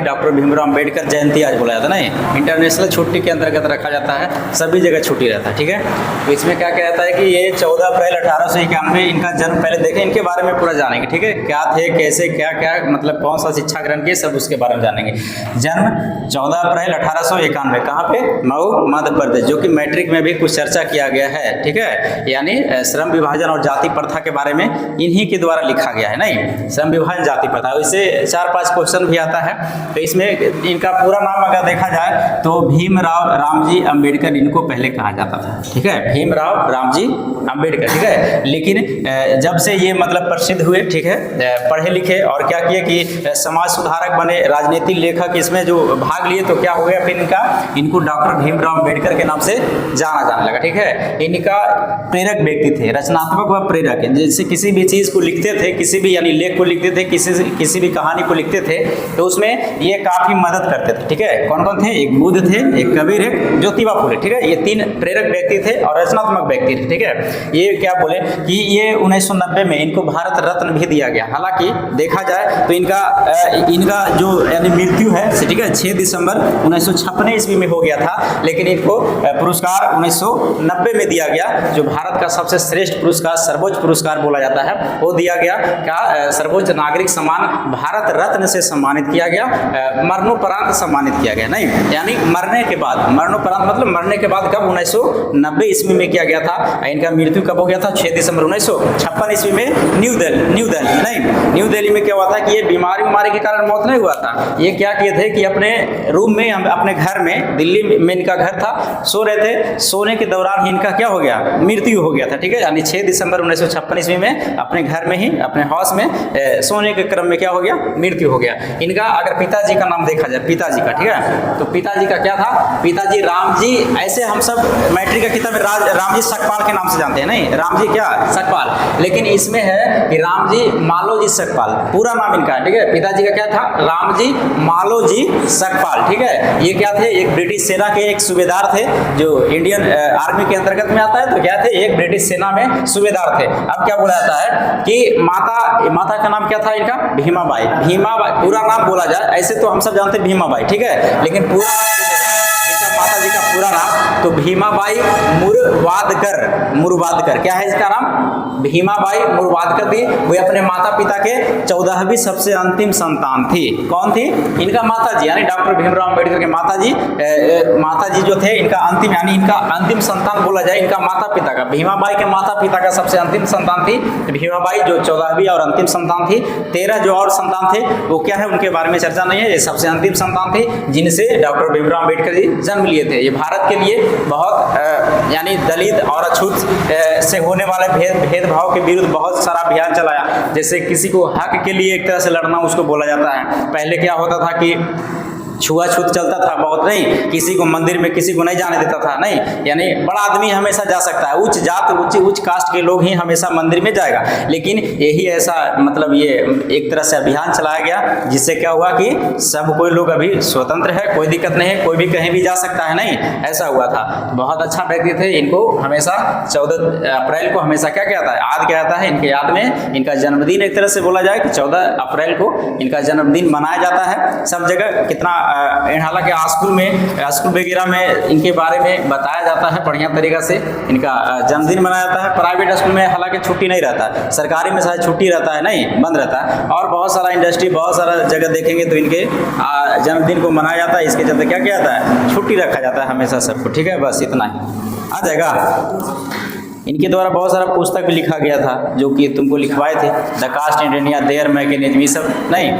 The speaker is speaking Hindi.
डॉक्टर भीमराव अम्बेडकर जयंती आज बोला जाता है ना, इंटरनेशनल छुट्टी के अंतर्गत रखा जाता है, सभी जगह छुट्टी रहता है। ठीक है, तो इसमें क्या कहता है कि ये 14 अप्रैल 1891 इनका जन्म, पहले देखें इनके बारे में पूरा जानेंगे। ठीक है, क्या थे, कैसे, क्या क्या मतलब कौन सा शिक्षा ग्रहण किए, सब उसके बारे में जानेंगे। जन्म 14 अप्रैल 1891, कहाँ पे? मऊ, मध्य प्रदेश, जो कि मैट्रिक में भी कुछ चर्चा किया गया है। ठीक है, यानी श्रम विभाजन और जाति प्रथा के बारे में इन्हीं के द्वारा लिखा गया है। नहीं, श्रम विभाजन जाति प्रथा, इससे 4-5 क्वेश्चन भी आता है। तो इसमें इनका पूरा नाम अगर देखा जाए तो भीमराव रामजी अम्बेडकर इनको पहले कहा जाता था। ठीक है, भीमराव रामजी अम्बेडकर। ठीक है, लेकिन जब से ये मतलब प्रसिद्ध हुए, ठीक है, पढ़े लिखे और क्या किए कि समाज सुधारक बने, राजनीतिक लेखक इसमें जो भाग लिए, तो क्या हो गया फिर इनको डॉक्टर भीमराव अम्बेडकर के नाम से जाना जाने लगा। ठीक है, इनका प्रेरक व्यक्ति थे, रचनात्मक व प्रेरक, जैसे किसी भी चीज़ को लिखते थे, किसी भी यानी लेख को लिखते थे, किसी भी कहानी को लिखते थे, तो उसमें ये काफी मदद करते थे। ठीक है, कौन कौन थे? एक बुद्ध थे, एक कबीर, एक ज्योतिबा फुले। ठीक है, ये 3 प्रेरक व्यक्ति थे और रचनात्मक व्यक्ति थे। ठीक है, ये क्या बोले कि ये 1990 में इनको भारत रत्न भी दिया गया। हालांकि देखा जाए तो इनका जो यानी मृत्यु है, ठीक है, 6 दिसंबर 1956 ईस्वी में हो गया था, लेकिन इनको पुरस्कार 1990 में दिया गया, जो भारत का सबसे श्रेष्ठ पुरस्कार, सर्वोच्च पुरस्कार बोला जाता है, वो दिया गया। क्या? सर्वोच्च नागरिक सम्मान भारत रत्न से सम्मानित किया गया, मरणोपरांत सम्मानित किया गया। नहीं, यानी मरने के बाद, मरणोपरांत मतलब मरने के बाद, कब? 1990 ईस्वी में किया गया था। इनका मृत्यु कब हो गया था? 6 दिसंबर 1956 ईस्वी में न्यू दिल्ली में क्या हुआ था कि ये बीमारी के कारण मौत नहीं हुआ था। ये क्या किए थे कि अपने रूम में, अपने घर में, दिल्ली में इनका घर था, सो रहे थे, सोने के दौरान ही इनका क्या हो गया? मृत्यु हो गया था। ठीक है, यानी 6 दिसंबर 1956 ईस्वी में अपने घर में ही, अपने हाउस में सोने के क्रम में क्या हो गया? मृत्यु हो गया। इनका अगर पिताजी का नाम देखा जाए, पिताजी का, ठीक है, तो पिताजी का क्या था? पिताजी रामजी, ऐसे हम सब मैट्रिक का किताब में रामजी सकपाल के नाम से जानते हैं। नहीं, रामजी क्या? सकपाल, लेकिन इसमें है कि रामजी मालोजी सकपाल, पूरा नाम इनका। ठीक है, पिताजी का क्या था? रामजी मालोजी सकपाल। ठीक है, ये क्या थे? एक ब्रिटिश सेना के एक सूबेदार थे, जो इंडियन आर्मी के अंतर्गत में आता है। तो क्या थे? एक ब्रिटिश सेना में सूबेदार थे। अब क्या बोला जाता है कि माता का नाम क्या था इनका? भीमाबाई। पूरा नाम बोला जाए, ऐसे तो हम सब जानते हैं भीमाबाई, ठीक है, लेकिन पूरा माता जी का पूरा नाम तो भीमाबाई मुरवादकर। क्या है इसका नाम? भीमाबाई मुरवादकर थी। वे अपने माता पिता के 14वीं सबसे अंतिम संतान थी। कौन थी? इनका माता जी, यानी डॉक्टर भीमराव अम्बेडकर के माता जी जो थे, इनका अंतिम, यानी इनका अंतिम संतान बोला जाए, इनका माता पिता का, भीमाबाई के माता पिता का सबसे अंतिम संतान थी भीमाबाई, जो 14वीं और अंतिम संतान थी। 13 जो और संतान थे वो क्या है, उनके बारे में चर्चा नहीं है। ये सबसे अंतिम संतान थी जिनसे डॉक्टर भीमराव अम्बेडकर जी जन्म लिए थे। ये भारत के लिए बहुत यानी दलित और अछूत से होने वाले भेदभाव के विरुद्ध बहुत सारा अभियान चलाया। जैसे किसी को हक के लिए एक तरह से लड़ना, उसको बोला जाता है। पहले क्या होता था कि छुआछूत चलता था बहुत, नहीं, किसी को मंदिर में किसी को नहीं जाने देता था। नहीं, यानी बड़ा आदमी हमेशा जा सकता है, उच्च जात उच्च कास्ट के लोग ही हमेशा मंदिर में जाएगा। लेकिन यही ऐसा मतलब ये एक तरह से अभियान चलाया गया, जिससे क्या हुआ कि सब कोई लोग अभी स्वतंत्र है, कोई दिक्कत नहीं है, कोई भी कहीं भी जा सकता है। नहीं, ऐसा हुआ था। बहुत अच्छा व्यक्ति थे। इनको हमेशा 14 अप्रैल को हमेशा क्या कहता है? आज क्या कहता है? इनके याद में इनका जन्मदिन एक तरह से बोला जाए कि 14 अप्रैल को इनका जन्मदिन मनाया जाता है सब जगह। कितना हालांकि स्कूल वगैरह में इनके बारे में बताया जाता है बढ़िया तरीका से। इनका जन्मदिन मनाया जाता है। प्राइवेट स्कूल में हालांकि छुट्टी नहीं रहता, सरकारी में शायद छुट्टी रहता है, नहीं, बंद रहता है। और बहुत सारा इंडस्ट्री, बहुत सारा जगह देखेंगे तो इनके जन्मदिन को मनाया जाता है। इसके चलते क्या किया जाता है? छुट्टी रखा जाता है हमेशा सबको। ठीक है, बस इतना ही आ जाएगा। इनके द्वारा बहुत सारा पुस्तक भी लिखा गया था, जो कि तुमको लिखवाए थे, the caste in India, their mechanism, ये सब नहीं।